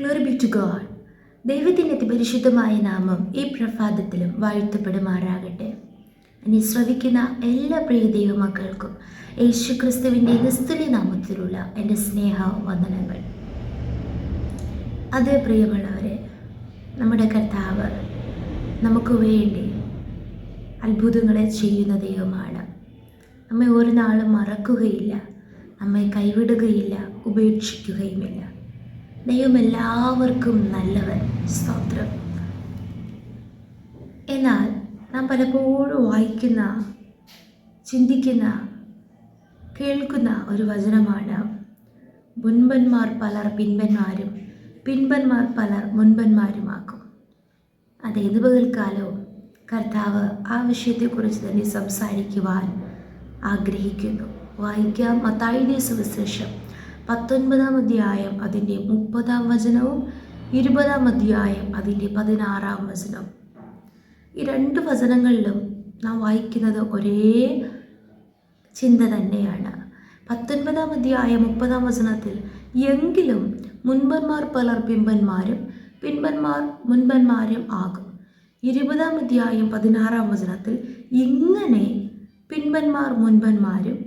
Glory B to God. ദൈവത്തിൻ്റെ അതിപരിശുദ്ധമായ നാമം ഈ പ്രഭാതത്തിലും വാഴ്ത്തപ്പെടുമാറാകട്ടെ. എന്നെ ശ്രവിക്കുന്ന എല്ലാ പ്രിയ ദൈവമക്കൾക്കും യേശു ക്രിസ്തുവിൻ്റെ നിസ്തുല്യ നാമത്തിലുള്ള എൻ്റെ സ്നേഹ വന്ദനങ്ങൾ. അതേ പ്രിയമുള്ളവരെ, നമ്മുടെ കർത്താവ് നമുക്ക് വേണ്ടി അത്ഭുതങ്ങളെ ചെയ്യുന്ന ദൈവമാണ്. നമ്മെ ഒരു നാളും മറക്കുകയില്ല, നമ്മെ കൈവിടുകയില്ല, ഉപേക്ഷിക്കുകയുമില്ല. ദൈവം എല്ലാവർക്കും നല്ലവൻ. സ്തോത്രം. എന്നാൽ നാം പലപ്പോഴും വായിക്കുന്ന, ചിന്തിക്കുന്ന, കേൾക്കുന്ന ഒരു വചനമാണ് മുൻപന്മാർ പലർ പിൻപന്മാരും പിൻപന്മാർ പലർ മുൻപന്മാരുമാക്കും. അതേത് പകൽക്കാലവും കർത്താവ് ആ വിഷയത്തെക്കുറിച്ച് തന്നെ സംസാരിക്കുവാൻ ആഗ്രഹിക്കുന്നു. വായിക്കാം മത്തായിയുടെ സുവിശേഷം 19-ാം അധ്യായം അതിൻ്റെ 30-ാം വചനവും 20-ാം അധ്യായം അതിൻ്റെ 16-ാം വചനവും. ഈ രണ്ട് വചനങ്ങളിലും നാം വായിക്കുന്നത് ഒരേ ചിന്ത തന്നെയാണ്. 19-ാം അധ്യായം 30-ാം വചനത്തിൽ എങ്കിലും മുൻപന്മാർ പലർ പിൻപന്മാരും പിൻപന്മാർ മുൻപന്മാരും ആകും. 20-ാം അധ്യായം 16-ാം വചനത്തിൽ ഇങ്ങനെ പിൻപന്മാർ മുൻപന്മാരും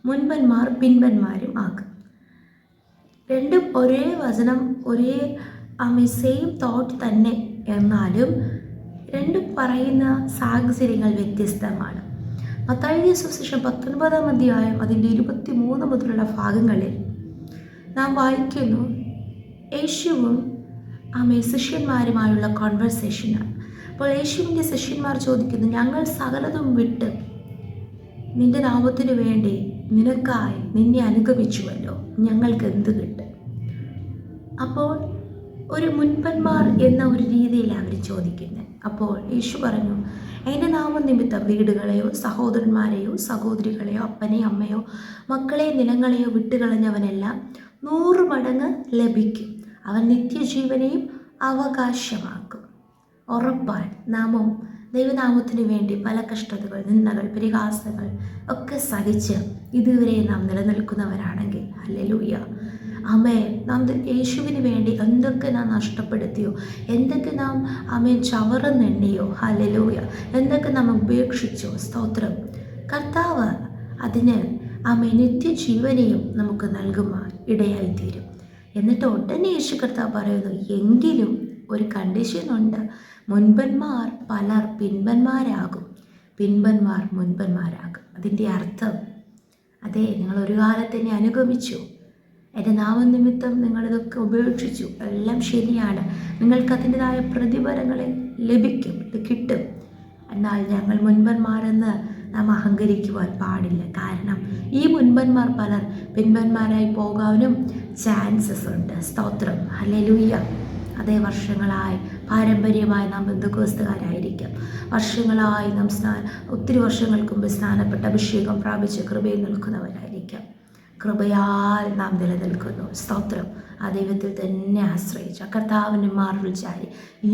മുൻപന്മാർ പിൻപന്മാരും ആകും. രണ്ടും ഒരേ വചനം, ഒരേ സെയിം തോട്ട് തന്നെ, എന്നാലും രണ്ടും പറയുന്ന സാഹചര്യങ്ങൾ വ്യത്യസ്തമാണ്. മത്തായിയുടെ സുവിശേഷം 19-ാം അധ്യായം അതിൻ്റെ 23 മുതലുള്ള ഭാഗങ്ങളിൽ നാം വായിക്കുന്നു, യേശുവും ശിഷ്യന്മാരുമായുള്ള കോൺവെർസേഷനാണ്. അപ്പോൾ യേശുവിൻ്റെ ശിഷ്യന്മാർ ചോദിക്കുന്നു, ഞങ്ങൾ സകലതും വിട്ട് നിന്റെ നാമത്തിനു വേണ്ടി നിനക്കായി നിന്നെ അനുഗമിച്ചുവല്ലോ, ഞങ്ങൾക്ക് എന്ത് കിട്ടും? അപ്പോൾ ഒരു മുൻപന്മാർ എന്ന ഒരു രീതിയിലാണ് അവർ ചോദിക്കുന്നത്. അപ്പോൾ യേശു പറഞ്ഞു, എൻ്റെ നാമനിമിത്തം വീടുകളെയോ സഹോദരന്മാരെയോ സഹോദരികളെയോ അപ്പനെയോ അമ്മയോ മക്കളെയോ നിലങ്ങളെയോ വിട്ടുകളഞ്ഞവനെല്ലാം 100 മടങ്ങ് ലഭിക്കും. അവൻ നിത്യജീവനെയും അവകാശമാക്കും. ഉറപ്പാൻ നാമം ദൈവനാമത്തിനു വേണ്ടി പല കഷ്ടതകൾ, നിന്ദകൾ, പരിഹാസങ്ങൾ ഒക്കെ സഹിച്ച് ഇതുവരെ നാം നിലനിൽക്കുന്നവരാണെങ്കിൽ ഹല്ലേലൂയ, ആമേൻ. നാം യേശുവിന് വേണ്ടി എന്തൊക്കെ നാം നഷ്ടപ്പെടുത്തിയോ, എന്തൊക്കെ നാം ചവറന്നെണ്ണിയോ, ഹല്ലേലൂയ, എന്തൊക്കെ നാം ഉപേക്ഷിച്ചോ, സ്തോത്രം. കർത്താവ് അതിന് നിത്യജീവനെയും നമുക്ക് നൽകുവാൻ ഇടയായിത്തീരും. എന്നിട്ട് ഉടനെ യേശു കർത്താവ് പറയുന്നു, എങ്കിലും ഒരു കണ്ടീഷനുണ്ട്, മുൻപന്മാർ പലർ പിൻപന്മാരാകും, പിൻപന്മാർ മുൻപന്മാരാകും. അതിൻ്റെ അർത്ഥം, അതെ, നിങ്ങൾ ഒരു കാലത്ത് എന്നെ അനുഗമിച്ചു, എൻ്റെ നാമനിമിത്തം നിങ്ങളിതൊക്കെ ഉപേക്ഷിച്ചു, എല്ലാം ശരിയാണ്, നിങ്ങൾക്ക് അതിൻ്റെതായ പ്രതിഫലങ്ങളെ ലഭിക്കും, ഇത് കിട്ടും. എന്നാൽ ഞങ്ങൾ മുൻപന്മാരെന്ന് നാം അഹങ്കരിക്കുവാൻ പാടില്ല. കാരണം ഈ മുൻപന്മാർ പലർ പിൻപന്മാരായി പോകാനും ചാൻസസ് ഉണ്ട്. സ്തോത്രം, ഹല്ലേലൂയ. അതേ, വർഷങ്ങളായി പാരമ്പര്യമായി നാം ബന്ധുക്കോസ്തുകാരായിരിക്കാം. വർഷങ്ങളായി നാം ഒത്തിരി വർഷങ്ങൾക്ക് മുമ്പ് സ്നാനപ്പെട്ട അഭിഷേകം പ്രാപിച്ച് കൃപയിൽ നിൽക്കുന്നവരായിരിക്കാം. കൃപയാൽ നാം നിലനിൽക്കുന്നു. സ്തോത്രം. ആ ദൈവത്തിൽ തന്നെ ആശ്രയിച്ച കർത്താവിന് മാറിൽ ചാരി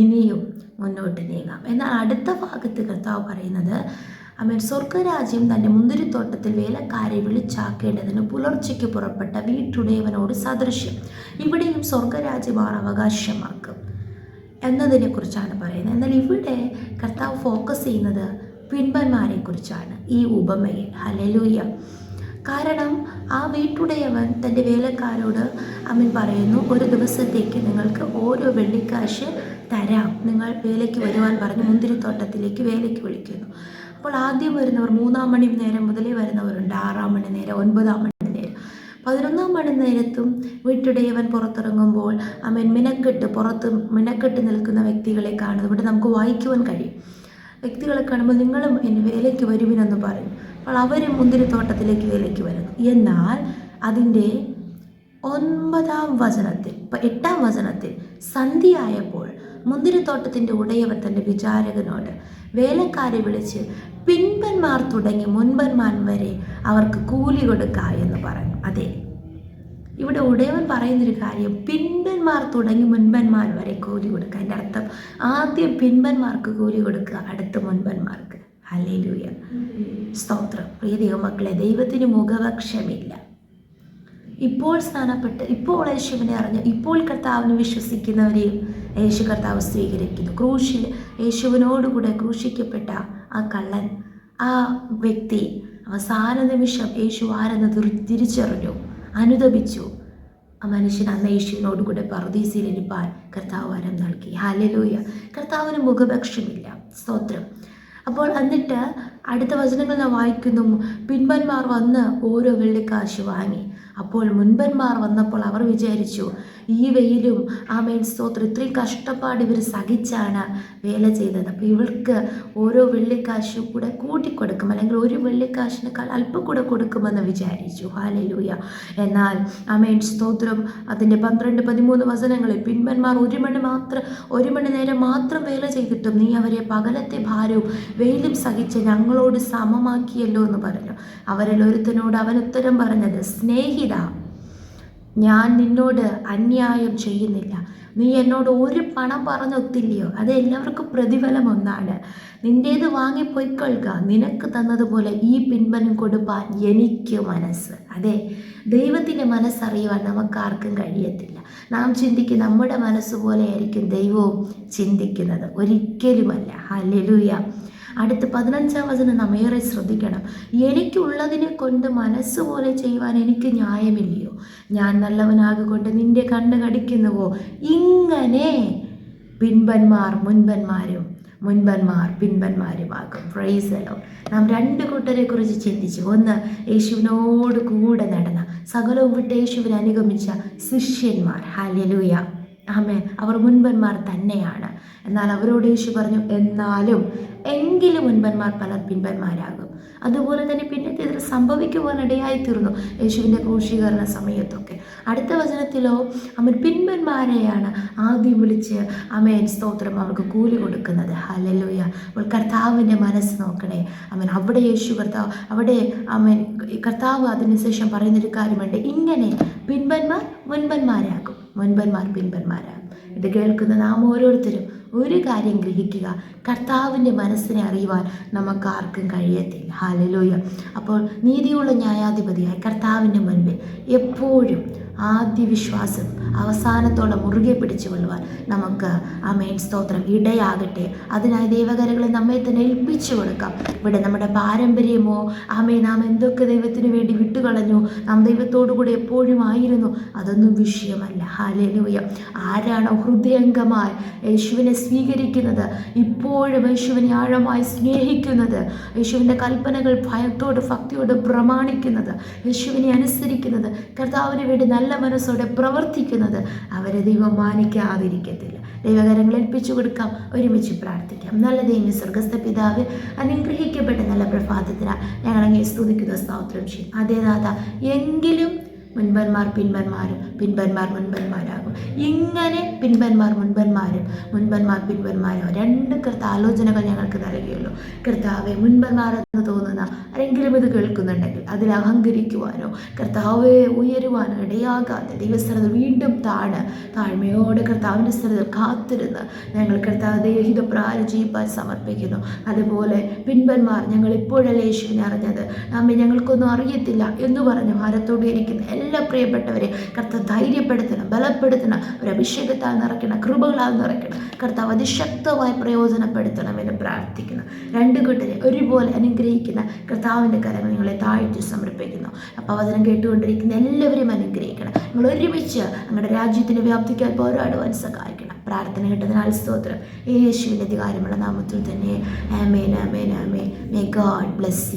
ഇനിയും മുന്നോട്ട് നീങ്ങാം. എന്നാൽ അടുത്ത ഭാഗത്ത് കർത്താവ് പറയുന്നത്, സ്വർഗരാജ്യം തൻ്റെ മുന്തിരിത്തോട്ടത്തിൽ വേലക്കാരെ വിളിച്ചാക്കേണ്ടതിന് പുലർച്ചയ്ക്ക് പുറപ്പെട്ട വീട്ടുടയവനോട് സദൃശ്യം. ഇവിടെയും സ്വർഗരാജ്യമാണ് അവകാശമാക്കും എന്നതിനെക്കുറിച്ചാണ് പറയുന്നത്. എന്നാൽ ഇവിടെ കർത്താവ് ഫോക്കസ് ചെയ്യുന്നത് പിൻപന്മാരെ കുറിച്ചാണ് ഈ ഉപമയിൽ. ഹല്ലേലൂയ. കാരണം ആ വീട്ടുടയവൻ തൻ്റെ വേലക്കാരോട് പറയുന്നു, ഒരു ദിവസത്തേക്ക് നിങ്ങൾക്ക് ഓരോ വെള്ളിക്കാശ് തരാം, നിങ്ങൾ വേലയ്ക്ക് വരുവാൻ പറഞ്ഞ് മുന്തിരിത്തോട്ടത്തിലേക്ക് വേലയ്ക്ക് വിളിക്കുന്നു. അപ്പോൾ ആദ്യം വരുന്നവർ 3-ാം മണി നേരം മുതലേ വരുന്നവരുണ്ട്, 6-ാം മണി നേരം, 9-ാം മണി നേരം, 11-ാം മണി നേരത്തും വീട്ടുടയവൻ പുറത്തിറങ്ങുമ്പോൾ മിനക്കെട്ട് നിൽക്കുന്ന വ്യക്തികളെ കാണുന്നു. ഇവിടെ നമുക്ക് വായിക്കുവാൻ കഴിയും. വ്യക്തികളെ കാണുമ്പോൾ നിങ്ങളും എന്നെ വേലയ്ക്ക് വരുവിനെന്ന് പറയും. അപ്പോൾ അവരും മുന്തിരിത്തോട്ടത്തിലേക്ക് വേലയ്ക്ക് വരുന്നു. എന്നാൽ അതിൻ്റെ 8-ാം വചനത്തിൽ സന്ധ്യയായപ്പോൾ മുന്തിരിത്തോട്ടത്തിൻ്റെ ഉടയവൻ തൻ്റെ വിചാരകനോട് വേലക്കാരെ വിളിച്ച് പിൻപന്മാർ തുടങ്ങി മുൻപന്മാർ വരെ അവർക്ക് കൂലി കൊടുക്ക എന്ന് പറഞ്ഞു. അതെ, ഇവിടെ ഉടയവൻ പറയുന്നൊരു കാര്യം, പിൻപന്മാർ തുടങ്ങി മുൻപന്മാർ വരെ കൂലി കൊടുക്കുക. അതിൻ്റെ അർത്ഥം ആദ്യം പിൻപന്മാർക്ക് കൂലി കൊടുക്കുക, അടുത്ത മുൻപന്മാർക്ക്. ഹല്ലേലൂയ, സ്തോത്രം. പ്രിയ ദൈവമക്കളെ, ദൈവത്തിന് മുഖപക്ഷമില്ല. ഇപ്പോൾ സ്നാനപ്പെട്ട് ഇപ്പോൾ യേശുവിനെ അറിഞ്ഞ് ഇപ്പോൾ കർത്താവിനെ വിശ്വസിക്കുന്നവരെയും യേശു കർത്താവ് സ്വീകരിക്കുന്നു. ക്രൂശിൽ യേശുവിനോടുകൂടെ ക്രൂശിക്കപ്പെട്ട ആ കള്ളൻ, ആ വ്യക്തി അവസാന നിമിഷം യേശു ആരെന്ന് തിരിച്ചറിഞ്ഞു, അനുദപിച്ചു. ആ മനുഷ്യൻ അന്ന് യേശുവിനോടുകൂടെ പറുദീസയിലിരിപ്പാൻ കർത്താവ് വരം നൽകി. ഹല്ലേലൂയ. കർത്താവിന് മുഖപക്ഷമില്ല. സ്തോത്രം. അപ്പോൾ എന്നിട്ട് അടുത്ത വചനങ്ങൾ നാം വായിക്കുന്നു, പിൻപന്മാർ വന്ന് ഓരോ വെള്ളിക്കാശ് വാങ്ങി. അപ്പോൾ മുൻപന്മാർ വന്നപ്പോൾ അവർ വിചാരിച്ചു, ഈ വെയിലും ആമേൻ സ്തോത്രം ഇത്രയും കഷ്ടപ്പാട് ഇവർ സഹിച്ചാണ് വേല ചെയ്തത്, അപ്പോൾ ഇവർക്ക് ഓരോ വെള്ളിക്കാശും കൂടെ കൂട്ടിക്കൊടുക്കും, അല്ലെങ്കിൽ ഒരു വെള്ളിക്കാശിനേക്കാൾ അല്പം കൂടെ കൊടുക്കുമെന്ന് വിചാരിച്ചു. ഹല്ലേലൂയ. എന്നാൽ ആമേൻ സ്തോത്രം അതിൻ്റെ 12-13 വചനങ്ങളിൽ പിൻപന്മാർ ഒരു മണി നേരം മാത്രം വേല ചെയ്തിട്ടും നീ അവരെ പകലത്തെ ഭാരവും വെയിലും സഹിച്ച് ഞങ്ങളോട് സമമാക്കിയല്ലോ എന്ന് പറഞ്ഞു. അവരിൽ ഒരുത്തനോട് അവൻ ഉത്തരം പറഞ്ഞത്, സ്നേഹിത, ഞാൻ നിന്നോട് അന്യായം ചെയ്യുന്നില്ല. നീ എന്നോട് ഒരു പണം പറഞ്ഞൊത്തില്ലയോ? അത് എല്ലാവർക്കും പ്രതിഫലം ഒന്നാണ്. നിൻ്റേത് വാങ്ങിപ്പോയിക്കൊള്ളുക. നിനക്ക് തന്നതുപോലെ ഈ പിൻപനും കൊടുപ്പാൻ എനിക്ക് മനസ്സ്. അതെ, ദൈവത്തിൻ്റെ മനസ്സറിയുവാൻ നമുക്കാർക്കും കഴിയത്തില്ല. നാം ചിന്തിക്കും നമ്മുടെ മനസ്സുപോലെ ആയിരിക്കും ദൈവവും ചിന്തിക്കുന്നത്, ഒരിക്കലുമല്ല. ഹല്ലേലൂയ. അടുത്ത 15-ാം വചനം നാം ഏറെ ശ്രദ്ധിക്കണം. എനിക്കുള്ളതിനെ കൊണ്ട് മനസ്സുപോലെ ചെയ്യുവാൻ എനിക്ക് ന്യായമില്ലയോ? ഞാൻ നല്ലവനാകൊണ്ട് നിന്റെ കണ്ണ് കടിക്കുന്നുവോ? ഇങ്ങനെ പിൻപന്മാർ മുൻപന്മാരും മുൻപന്മാർ പിൻപന്മാരുമാകും. Praise the Lord. നാം 2 കൂട്ടരെ കുറിച്ച് ചിന്തിച്ചു. ഒന്ന്, യേശുവിനോട് കൂടെ നടന്ന സകലവും വിട്ട് യേശുവിനെ അനുഗമിച്ച ശിഷ്യന്മാർ. ഹല്ലേലൂയ. ആമേൻ. അവർ മുൻപന്മാർ തന്നെയാണ്. എന്നാൽ അവരോട് യേശു പറഞ്ഞു, എങ്കിലും മുൻപന്മാർ പലർ പിൻപന്മാരാകും. അതുപോലെ തന്നെ പിന്നത്തെ ഇതിൽ സംഭവിക്കുവാനിടയായിത്തീർന്നു യേശുവിൻ്റെ ക്രൂശീകരണ സമയത്തൊക്കെ. അടുത്ത വചനത്തിലോ അവൻ പിൻപന്മാരെയാണ് ആദ്യം വിളിച്ച് ആമേൻ സ്തോത്രം അവർക്ക് കൂലി കൊടുക്കുന്നത്. ഹല്ലേലൂയ. അപ്പോൾ കർത്താവിൻ്റെ മനസ്സ് നോക്കണേ. ആമേൻ. അവിടെ യേശു കർത്താവ് ആമേൻ കർത്താവ് അതിനുശേഷം പറയുന്നൊരു കാര്യമുണ്ട്, ഇങ്ങനെ പിൻപന്മാർ മുൻപന്മാരാകും, മുൻപന്മാർ പിൻപന്മാരാകും. ഇത് കേൾക്കുന്ന നാം ഓരോരുത്തരും ഒരു കാര്യം ഗ്രഹിക്കുക, കർത്താവിൻ്റെ മനസ്സിനെ അറിയുവാൻ നമുക്കാർക്കും കഴിയത്തില്ല. ഹല്ലേലൂയ. അപ്പോൾ നീതിയുള്ള ന്യായാധിപതിയായ കർത്താവിൻ്റെ മുൻപിൽ എപ്പോഴും ആദ്യ വിശ്വാസം അവസാനത്തോളം മുറുകെ പിടിച്ചു കൊള്ളുവാൻ നമുക്ക് ആമേൻ സ്തോത്രം ഇടയാകട്ടെ. അതിനായി ദൈവകരങ്ങളെ നമ്മെ തന്നെ ഏൽപ്പിച്ചു കൊടുക്കാം. ഇവിടെ നമ്മുടെ പാരമ്പര്യമോ നാം എന്തൊക്കെ ദൈവത്തിന് വേണ്ടി വിട്ടുകളഞ്ഞു, നാം ദൈവത്തോടു കൂടി എപ്പോഴും ആയിരുന്നു, അതൊന്നും വിഷയമല്ല. ഹല്ലേലൂയ. ആരാണോ ഹൃദയംഗമായി യേശുവിനെ സ്വീകരിക്കുന്നത്, ഇപ്പോഴും യേശുവിനെ ആഴമായി സ്നേഹിക്കുന്നത്, യേശുവിൻ്റെ കൽപ്പനകൾ ഭയത്തോട് ഭക്തിയോട് പ്രമാണിക്കുന്നത്, യേശുവിനെ അനുസരിക്കുന്നത്, കർത്താവിന് വേണ്ടി നല്ല മനസ്സോടെ പ്രവർത്തിക്കുന്നത്, അവരെ ദൈവം മാനിക്കാതിരിക്കത്തില്ല. ദൈവകരങ്ങൾ ഏൽപ്പിച്ചു കൊടുക്കാം. ഒരുമിച്ച് പ്രാർത്ഥിക്കാം. നല്ല ദൈവമേ, സ്വർഗ്ഗസ്ഥ പിതാവേ, അനുഗ്രഹിക്കപ്പെട്ട നല്ല പ്രഭാതത്തിനായി ഞങ്ങളങ്ങേ സ്തുതിക്കുന്ന സ്തോത്രം ചെയ്യും. അതേ നാഥ, എങ്കിലും മുൻപന്മാർ പിൻപന്മാരും പിൻപന്മാർ മുൻപന്മാരാകും. ഇങ്ങനെ പിൻപന്മാർ മുൻപന്മാരും മുൻപന്മാർ പിൻപന്മാരും 2 ആലോചനകൾ ഞങ്ങൾക്ക് നൽകിയല്ലോ. കർത്താവെ, മുൻപന്മാരെന്ന് തോന്നുന്ന ആരെങ്കിലും ഇത് കേൾക്കുന്നുണ്ടെങ്കിൽ അതിൽ അഹങ്കരിക്കുവാനോ കർത്താവെ ഉയരുവാനോ ഇടയാകാതെ ദൈവസ്ഥലത്ത് വീണ്ടും താഴ്മയോടെ കർത്താവിൻ്റെ സ്ഥലത്ത് കാത്തിരുന്ന് ഞങ്ങൾ കർത്താവ് ദൈവഹിത പ്രാരം ചെയ്യുവാൻ സമർപ്പിക്കുന്നു. അതുപോലെ പിൻപന്മാർ, ഞങ്ങൾ ഇപ്പോഴല്ലേ യേശുവിനെ അറിഞ്ഞത്, നമ്മെ ഞങ്ങൾക്കൊന്നും അറിയത്തില്ല എന്ന് പറഞ്ഞ് ഭാരത്തോടെ ഇരിക്കുന്ന എല്ലാ പ്രിയപ്പെട്ടവരെ കർത്താവ് ധൈര്യപ്പെടുത്തണം, ബലപ്പെടുത്തണം, ഒരു അഭിഷേകത്താൽ നിറയ്ക്കണം, കൃപകളാൽ നിറയ്ക്കണം. കർത്താവ് അതിശക്തമായി പ്രയോജനപ്പെടുത്തണമെന്ന് പ്രാർത്ഥിക്കുന്നു. 2 കൂട്ടരെ ഒരുപോലെ അനുഗ്രഹിക്കുന്ന കർത്താവിൻ്റെ കരങ്ങൾ നിങ്ങളെ താഴ്ത്തി സമർപ്പിക്കുന്നു. അപ്പോൾ വചനം കേട്ടുകൊണ്ടിരിക്കുന്ന എല്ലാവരും അനുഗ്രഹിക്കണം. നിങ്ങൾ ഒരുമിച്ച് നിങ്ങളുടെ രാജ്യത്തിൻ്റെ വ്യാപ്തിക്കായി പോരാടുവാൻ സഹായിക്കണം. പ്രാർത്ഥന കേട്ടതിനാൽ സ്തോത്രം. യേശുവിൻ്റെ അധികാരമുള്ള നാമത്തിൽ തന്നെ. ആമേൻ, ആമേൻ, ആമേൻ. May God bless U.